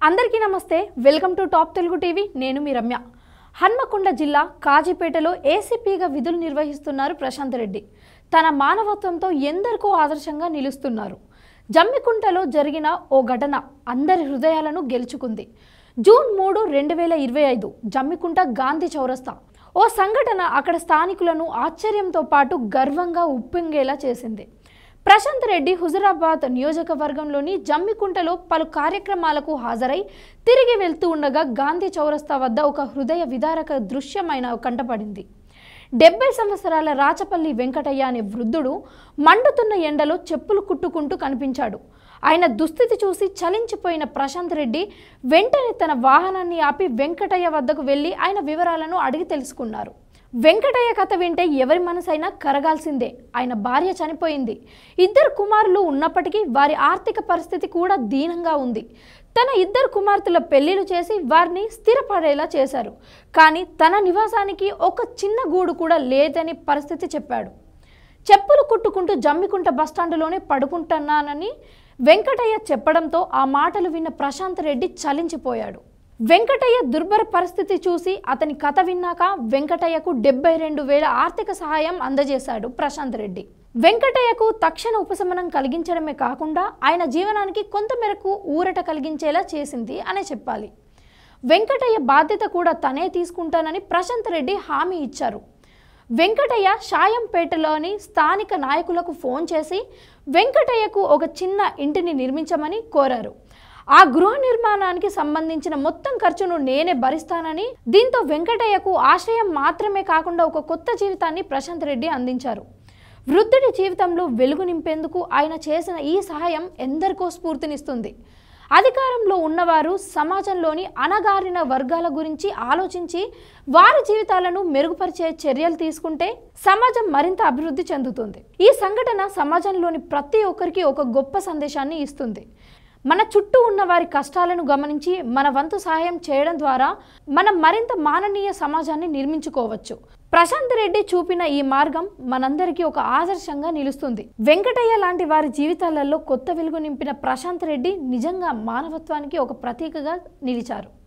అందరికీ నమస్తే welcome to top Telugu TV నేను మీ రమ్య హన్మకొండ జిల్లా కాజీపేటలో ఏసీపీగా విధులు నిర్వహిస్తున్నారు ప్రశాంత్ రెడ్డి తన మానవత్వంతో ఎందరికో ఆదర్శంగా నిలుస్తున్నారు జమ్మికుంటలో జరిగిన ఓ ఘటన అందరి హృదయాలను గెలుచుకుంది జూన్ 3, 2025 జమ్మికుంట గాంధీ చౌరస్తా ఓ సంఘటన అక్కడ స్థానికులను ఆశ్చర్యంతో పాటు గర్వంగా ఉప్పొంగేలా చేసింది ప్రశాంత్ రెడ్డి హుజురాబాద్ నియోజకవర్గంలోని జమ్మికుంటలో పలు కార్యక్రమాలకు హాజరై తిరిగి వెళ్తూ ఉండగా గాంధీ చౌరస్తా వద్ద ఒక హృదయ విదారక దృశ్యమైన కంటపడింది 70 సంవత్సరాల రాచపల్లి వెంకటయ్య అనే వృద్ధుడు మండుతున్న ఎండలో చెప్పులు కుట్టుకుంటూ కనిపించాడు ఆయన దుస్థితి చూసి చలించిపోయిన ప్రశాంత్ రెడ్డి వెంటనే తన వాహనాన్ని ఆపి వెంకటయ్య వద్దకు వెళ్లి ఆయన వివరాలను అడిగి తెలుసుకున్నారు వెంకటయ్య కథ వింటే ఎవరి మనసైనా కరగాల్సిందే ఆయన భార్య చనిపోయింది 2 కుమారులు ఉన్నప్పటికీ వారి ఆర్థిక పరిస్థితి కూడా దీనంగా ఉంది తన 2 కుమార్తెల పెళ్లిలు చేసి వారిని స్థిరపడేలా చేశారు కానీ తన నివాసానికి ఒక చిన్న గూడు కూడా లేదని పరిస్థితి చెప్పాడు చెప్పులు కుట్టుకుంటూ జమ్మికుంట బస్టాండులోనే పడుకుంటున్నానని వెంకటయ్య చెప్పడంతో ఆ మాటలు విన్న ప్రశాంత్ రెడ్డి చలించిపోయాడు వెంకటయ్య దుర్భర పరిస్థితి చూసి అతని కథ విన్నాక వెంకటయ్యకు 72,000 ఆర్థిక సహాయం అందజేశాడు ప్రశాంత్ రెడ్డి వెంకటయ్యకు తక్షణ ఉపశమనం కలిగించడమే కాకుండా ఆయన జీవనానికి కొంతమేరకు ఊరట కలిగించేలా చేసింది అనే చెప్పాలి వెంకటయ్య బాధ్యత కూడా తనే తీసుకుంటానని ప్రశాంత్ రెడ్డి హామీ ఇచ్చారు వెంకటయ్య షాయంపేటలోని స్థానిక నాయకులకు ఫోన్ చేసి వెంకటయ్యకు ఒక చిన్న ఇంటిని నిర్మించమని కోరారు ఆ గృహ నిర్మాణానికి సంబంధించిన మొత్తం ఖర్చును నేనే భరిస్తానని దీంతో వెంకటయ్యకు ఆశ్రయం మాత్రమే కాకుండా ఒక కొత్త జీవితాన్ని ప్రశాంత్ రెడ్డి అందించారు వృద్ధుడి జీవితంలో వెలుగు నింపేందుకు ఆయన చేసిన ఈ సహాయం ఎందరికో స్ఫూర్తినిస్తుంది అధికారంలో ఉన్నవారు సమాజంలోని అణగారిన వర్గాల గురించి ఆలోచించి వారి జీవితాలను మెరుగుపరిచే చర్యలు తీసుకుంటే సమాజం మరింత అభివృద్ధి చెందుతుంది ఈ సంఘటన సమాజంలోని ప్రతి ఒక్కరికి ఒక గొప్ప సందేశాన్ని ఇస్తుంది మన చుట్టూ ఉన్న వారి కష్టాలను గమనించి మన వంతు సహాయం చేయడం ద్వారా మనం మరింత మాననీయ సమాజాన్ని నిర్మించుకోవచ్చు ప్రశాంత్ రెడ్డి చూపిన ఈ మార్గం మనందరికీ ఒక ఆదర్శంగా నిలుస్తుంది వెంకటయ్య లాంటి వారి జీవితాలలో కొత్త వెలుగు నింపిన ప్రశాంత్ రెడ్డి నిజంగా మానవత్వానికి ఒక ప్రతీకగా నిలిచారు